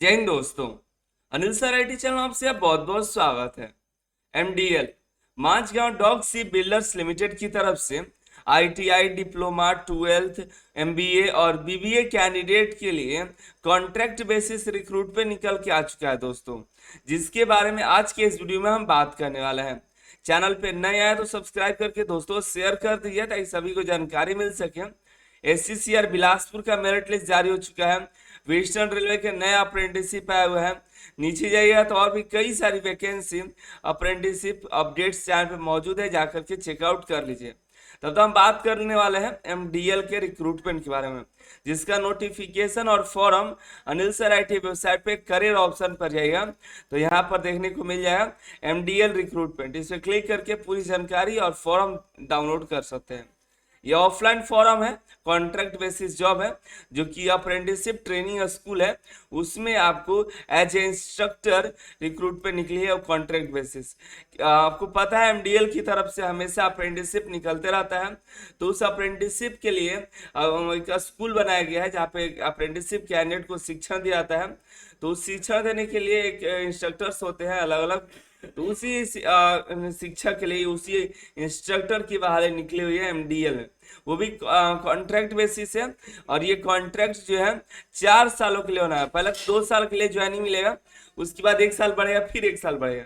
जय हिंद दोस्तों। Anil sir IT channel में आपसे बहुत बहुत स्वागत है। एमडीएल माझगांव डॉग सी बिल्डर्स लिमिटेड की तरफ से आईटीआई डिप्लोमा 12th एमबीए और बीबीए कैंडिडेट के लिए कॉन्ट्रैक्ट बेसिस रिक्रूट पे निकल के आ चुका है दोस्तों, जिसके बारे में आज के इस वीडियो में हम बात करने वाले हैं। चैनल पे नए आए तो सब्सक्राइब करके दोस्तों शेयर कर दीजिए ताकि सभी को जानकारी मिल सके। एससीसीआर बिलासपुर का मेरिट लिस्ट जारी हो चुका है। वेस्टर्न रेलवे के नए अप्रेंटिसशिप आए हुए हैं। नीचे जाइएगा तो और भी कई सारी वैकेंसी अप्रेंटिसशिप अपडेट्स चैनल पे मौजूद है, जाकर के चेकआउट कर लीजिए। तब तो हम बात करने वाले हैं एमडीएल के रिक्रूटमेंट के बारे में, जिसका नोटिफिकेशन और form Anil sir IT website पे करियर ऑप्शन पर जाइएगा तो यहाँ पर देखने को मिल जाएगा एमडीएल रिक्रूटमेंट। इस पर क्लिक करके पूरी जानकारी और फॉर्म डाउनलोड कर सकते हैं। ये ऑफलाइन फॉर्म है, कॉन्ट्रैक्ट बेसिस जॉब है, जो कि अप्रेंटिसशिप ट्रेनिंग स्कूल है, उसमें आपको एज ए इंस्ट्रक्टर रिक्रूट पे निकली है कॉन्ट्रैक्ट बेसिस। आपको पता है एमडीएल की तरफ से हमेशा अप्रेंटिसशिप निकलते रहता है, तो उस अप्रेंटिसशिप के लिए एक स्कूल बनाया गया है जहाँ पे अप्रेंटिसशिप कैंडिडेट को शिक्षण दिया जाता है। तो उस शिक्षण देने के लिए एक इंस्ट्रक्टर्स होते हैं अलग अलग, तो उसी शिक्षा के लिए उसी इंस्ट्रक्टर की बहाली निकली हुई है एमडीएल में, वो भी कॉन्ट्रैक्ट बेसिस है। और ये कॉन्ट्रैक्ट जो है 4 सालों के लिए होना है। पहले 2 साल के लिए ज्वाइनिंग मिलेगा, उसके बाद 1 साल बढ़ेगा, फिर 1 साल बढ़ेगा,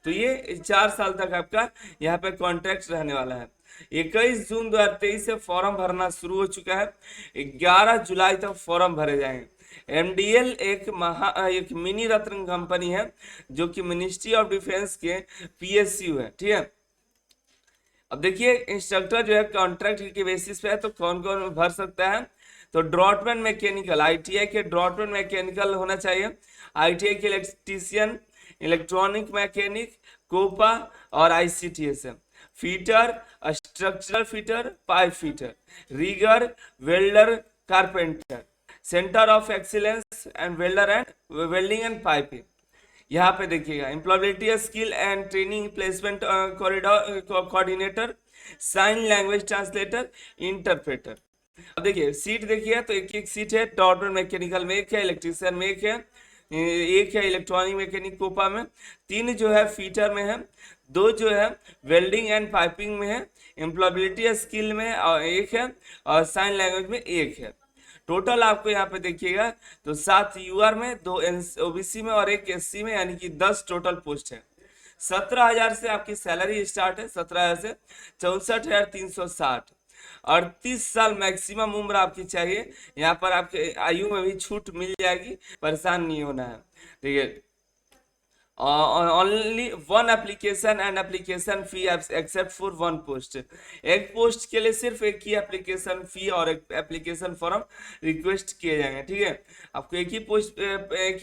तो ये 4 साल तक आपका यहाँ पे कॉन्ट्रैक्ट रहने वाला है। 21 जून 2023 से फॉर्म भरना शुरू हो चुका है। 11 जुलाई तक फॉर्म भरे जाएंगे। एमडीएल एक मिनी रत्न कंपनी है जो कि मिनिस्ट्री ऑफ डिफेंस के पीएसयू है, ठीक है। अब देखिए इंस्ट्रक्टर जो है कॉन्ट्रैक्ट के बेसिस पे है, तो कौन कौन भर सकता है। तो ड्रॉटमैन मैकेनिकल, आईटीआई के ड्रॉटमैन मैकेनिकल होना चाहिए। आईटीआई के इलेक्ट्रीशियन, इलेक्ट्रॉनिक मैकेनिक, कोपा और आईसीटीएस है। Fitter, structural fitter, pipe fitter, rigger, welder, carpenter, centre of excellence and welder and welding and piping. यहाँ पे देखिएगा employability skill and training placement coordinator, sign language translator, interpreter. अब देखिए seat देखिए, तो एक एक सीट है। डॉटमैन मैकेनिकल में एक है, इलेक्ट्रीशियन में एक है इलेक्ट्रॉनिक मैकेनिक कोपा में, 3 जो है फीटर में है, 2 जो है वेल्डिंग एंड पाइपिंग में है, एम्प्लॉयबिलिटी स्किल में एक है और साइन लैंग्वेज में एक है। टोटल आपको यहाँ पे देखिएगा तो 7 यूआर में, 2 ओबीसी में और 1 एससी में, यानी कि 10 टोटल पोस्ट है। 17,000 से आपकी सैलरी स्टार्ट है, 17,000 से 64,360। 38 साल मैक्सिमम उम्र आपकी चाहिए। यहाँ पर आपके आयु में भी छूट मिल जाएगी, परेशान नहीं होना है, ठीक है। Only 1 application and application fee except for 1 post. एक पोस्ट के लिए सिर्फ एक ही एप्लीकेशन फी और एक एप्लीकेशन फॉर्म रिक्वेस्ट किए जाएंगे, ठीक है। आपको एक ही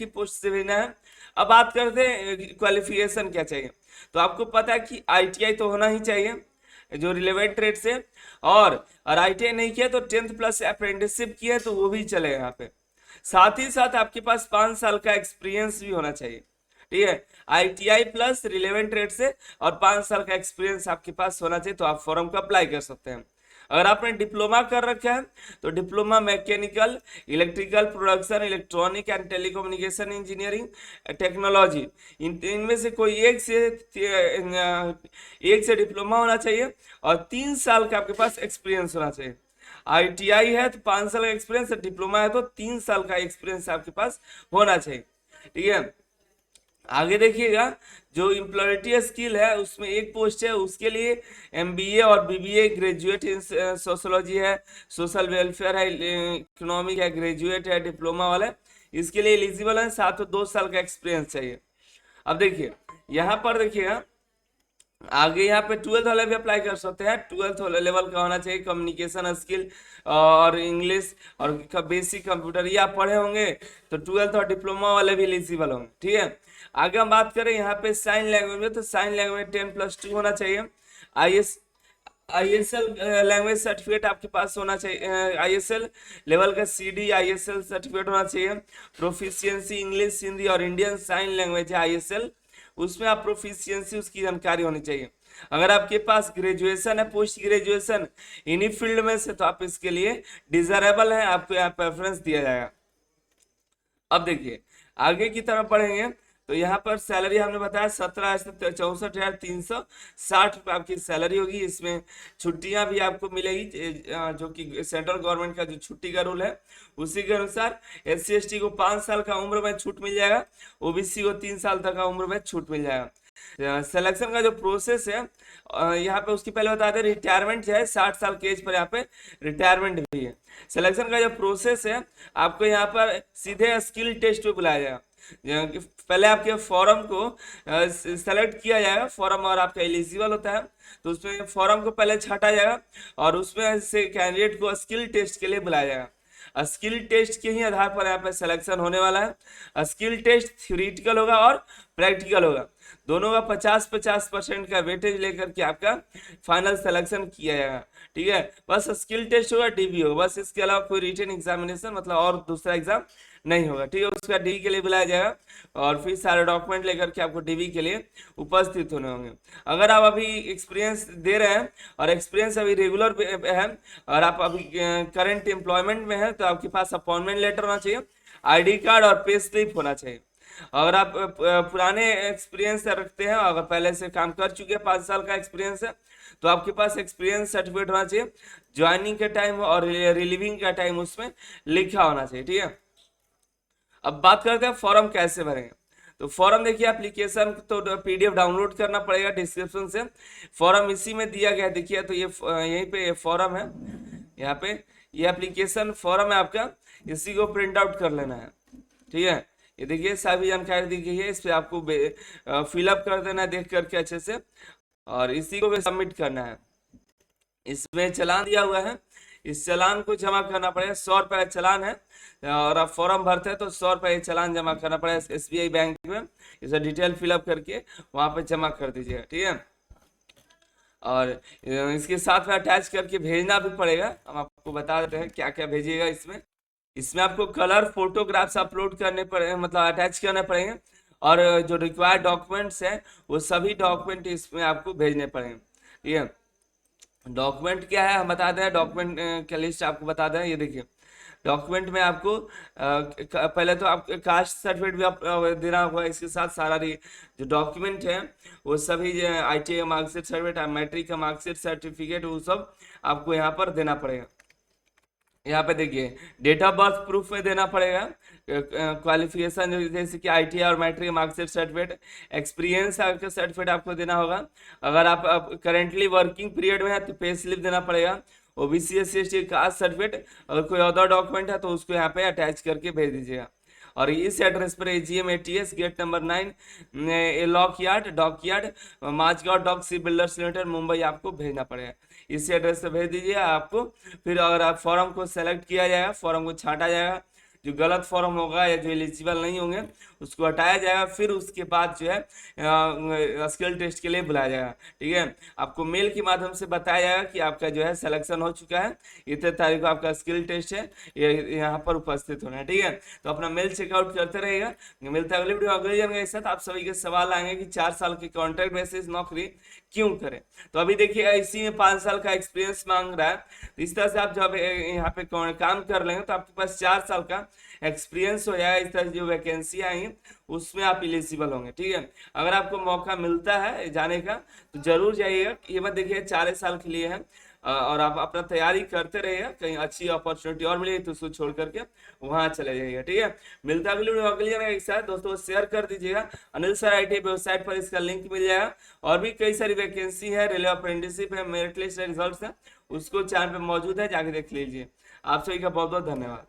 पोस्ट से भेजना है। अब बात करते हैं क्वालिफिकेशन क्या चाहिए। तो आपको पता है कि आईटीआई तो होना ही चाहिए जो रिलेवेंट ट्रेड से, और आईटीआई नहीं किया तो 10th प्लस अप्रेंटिसशिप किया है तो वो भी चलेगा यहाँ पे। साथ ही साथ आपके पास 5 साल का एक्सपीरियंस भी होना चाहिए, ठीक है। आईटीआई प्लस रिलेवेंट ट्रेड से और 5 साल का एक्सपीरियंस आपके पास होना चाहिए, तो आप फॉर्म को अप्लाई कर सकते हैं। अगर आपने डिप्लोमा कर रखा है तो diploma mechanical, electrical production, electronic and telecommunication engineering technology, इनमें से कोई एक से डिप्लोमा होना चाहिए और 3 साल का आपके पास एक्सपीरियंस होना चाहिए। आईटीआई है तो 5 साल का एक्सपीरियंस, डिप्लोमा है तो 3 साल का एक्सपीरियंस आपके पास होना चाहिए, ठीक है। आगे देखिएगा जो इम्प्लॉयबिलिटी स्किल है उसमें एक पोस्ट है, उसके लिए एमबीए और बीबीए ग्रेजुएट इन सोशोलॉजी है, सोशल वेलफेयर है, इकोनॉमिक है, ग्रेजुएट है, डिप्लोमा वाले इसके लिए एलिजिबल है। साथ में 2 साल का एक्सपीरियंस चाहिए। अब देखिए यहाँ पर देखिएगा आगे यहाँ पे 12th वाले भी अप्लाई कर सकते हैं। 12th लेवल का होना चाहिए, कम्युनिकेशन स्किल और इंग्लिश और बेसिक कंप्यूटर ये आप पढ़े होंगे तो 12th और डिप्लोमा वाले भी एलिजिबल होंगे, ठीक है। आगे हम बात करें यहाँ पे साइन लैंग्वेज में, तो साइन लैंग्वेज 10+2 होना चाहिए। आईएसएल लैंग्वेज सर्टिफिकेट आपके पास होना चाहिए। आईएसएल लेवल का सीडी आईएसएल सर्टिफिकेट होना चाहिए। प्रोफिशिएंसी इंग्लिश, हिंदी और इंडियन साइन लैंग्वेज है आईएसएल, उसमें आप प्रोफिशिएंसी उसकी जानकारी होनी चाहिए। अगर आपके पास ग्रेजुएशन है, पोस्ट ग्रेजुएशन इन्हीं फील्ड में से, तो आप इसके लिए डिजरेबल है, आपको यहाँ प्रेफरेंस दिया जाएगा। अब देखिए आगे की तरफ बढ़ेंगे तो यहाँ पर सैलरी हमने बताया 17,64,360 रुपये आपकी सैलरी होगी। इसमें छुट्टियां भी आपको मिलेगी, जो कि सेंट्रल गवर्नमेंट का जो छुट्टी का रूल है उसी के अनुसार। SC ST को 5 साल का उम्र में छूट मिल जाएगा, OBC को 3 साल तक का उम्र में छूट मिल जाएगा। सिलेक्शन का जो प्रोसेस है यहाँ पे उसकी पहले बता दें, रिटायरमेंट जो है 60 साल के एज पर यहाँ पे रिटायरमेंट भी है। सिलेक्शन का जो प्रोसेस है आपको यहाँ पर सीधे स्किल टेस्ट पे बुलाया जाएगा। पहले आपके फॉर्म को सेलेक्ट किया जाएगा, फॉर्म और आपका एलिजिबल होता है तो उसमें फॉर्म को पहले छाटा जाएगा और उसमें से कैंडिडेट को स्किल टेस्ट के लिए बुलाया जाएगा। स्किल टेस्ट के ही आधार पर यहाँ पे सिलेक्शन होने वाला है। स्किल टेस्ट थ्योरेटिकल होगा और प्रैक्टिकल होगा, दोनों का 50-50% का वेटेज लेकर के आपका फाइनल सिलेक्शन किया जाएगा। ठीक है, बस स्किल टेस्ट होगा, DV होगा, बस इसके अलावा कोई रिटन एग्जामिनेशन मतलब और दूसरा एग्जाम नहीं होगा। ठीक है, उसका DV के लिए बुलाया जाएगा और फिर सारे डॉक्यूमेंट लेकर के आपको DV के लिए उपस्थित होने होंगे। अगर आप अभी एक्सपीरियंस दे रहे हैं और एक्सपीरियंस अभी रेगुलर है और आप अभी करंट एम्प्लॉयमेंट में है तो आपके पास अपॉइंटमेंट लेटर होना चाहिए, ID कार्ड और पे स्लिप होना चाहिए। अगर आप पुराने एक्सपीरियंस रखते हैं, अगर पहले से काम कर चुके हैं 5 साल का एक्सपीरियंस है तो आपके पास एक्सपीरियंस सर्टिफिकेट होना चाहिए, ज्वाइनिंग के टाइम और रिलीविंग का टाइम उसमें लिखा होना चाहिए। ठीक है, अब बात करते हैं फॉर्म कैसे भरेंगे। तो फॉर्म देखिए एप्लीकेशन तो PDF डाउनलोड करना पड़ेगा डिस्क्रिप्शन से, फॉर्म इसी में दिया गया है। देखिए तो ये यहीं पे ये फॉर्म है, यहाँ पे ये एप्लीकेशन फॉर्म है आपका, इसी को प्रिंट आउट कर लेना है। ठीक है, ये देखिए सभी जानकारी दी गई है, इस पे आपको फिलअप कर देना है देख करके अच्छे से और इसी को सबमिट करना है। इसमें चालान दिया हुआ है, इस चालान को जमा करना पड़ेगा, 100 रुपये का चालान है और आप फॉर्म भरते हैं तो 100 रुपये चालान जमा करना पड़ेगा SBI बैंक में। इसे डिटेल फिलअप करके वहाँ पे जमा कर दीजिएगा। ठीक है, और इसके साथ में अटैच करके भेजना भी पड़ेगा। हम आपको बता देते हैं क्या क्या भेजिएगा इसमें। इसमें आपको कलर फोटोग्राफ्स अपलोड करने पड़े, मतलब अटैच करने पड़ेंगे और जो रिक्वायर्ड डॉक्यूमेंट्स हैं वो सभी डॉक्यूमेंट इसमें आपको भेजने पड़ेंगे। ठीक है, डॉक्यूमेंट क्या है हम बता दें, डॉक्यूमेंट का लिस्ट आपको बता दें। ये देखिए डॉक्यूमेंट में आपको पहले तो आप कास्ट सर्टिफिकेट भी आप देना होगा, इसके साथ सारा जो डॉक्यूमेंट है वो सभी ITI मार्कशीट सर्टिफिकेट, मैट्रिक का मार्कशीट सर्टिफिकेट, वो सब आपको यहाँ पर देना पड़ेगा। यहाँ पे देखिए डेट ऑफ बर्थ प्रूफ में देना पड़ेगा, क्वालिफिकेशन जैसे कि ITI और मैट्रिक मार्कशीट सर्टिफिकेट, एक्सपीरियंस का सर्टिफिकेट आपको देना होगा। अगर आप करेंटली वर्किंग पीरियड में है तो पे स्लिप देना पड़ेगा। OBC SC ST caste certificate, अगर कोई अदर डॉक्यूमेंट है तो उसको यहाँ पे अटैच करके भेज दीजिएगा। और इस एड्रेस पर AGM ATS gate number 9 dock yard Mazagaon dock sea builders limited Mumbai आपको भेजना पड़ेगा। इसी एड्रेस पे भेज दीजिए आपको। फिर अगर आप फॉर्म को सेलेक्ट किया जाएगा, फॉर्म को छांटा जाएगा, जो गलत फॉर्म होगा या जो एलिजिबल नहीं होंगे उसको हटाया जाएगा। फिर उसके बाद जो है स्किल टेस्ट के लिए बुलाया जाएगा। ठीक है, आपको मेल के माध्यम से बताया जाएगा कि आपका जो है सिलेक्शन हो चुका है, इतने तारीख को आपका स्किल टेस्ट है, ये यहाँ पर उपस्थित होना है। ठीक है, तो अपना मेल चेकआउट करते रहेगा। मिलता है अगली वीडियो अगले जानकारी के साथ। आप सभी के सवाल आएंगे कि 4 साल की कॉन्ट्रैक्ट बेसिस नौकरी क्यों करें। तो अभी देखिएगा इसी में 5 साल का एक्सपीरियंस मांग रहा है, तो इस तरह से आप जब यहाँ पे काम कर लेंगे तो आपके पास 4 साल का एक्सपीरियंस हो जाएगा। इस तरह जो वैकेंसी आई उसमें आप एलिजिबल होंगे। ठीक है, अगर आपको मौका मिलता है जाने का तो जरूर जाइएगा। ये मत देखिए 4 साल के लिए है और आप अपना तैयारी करते रहिएगा, कहीं अच्छी अपॉर्चुनिटी और मिलेगी तो उसको छोड़ करके वहां चले जाइएगा। ठीक है, मिलता है अगली वीडियो अगली जानकारी के साथ। दोस्तों शेयर कर दीजिएगा, अनिल सर ITI वेबसाइट पर इसका लिंक मिल जाएगा। और भी कई सारी वैकेंसी है, रेलवे अप्रेंटिसशिप है, मेरिट लिस्ट रिजल्ट है, उसको चैनल पे मौजूद है, जाके देख लीजिए। आप सभी का बहुत बहुत धन्यवाद।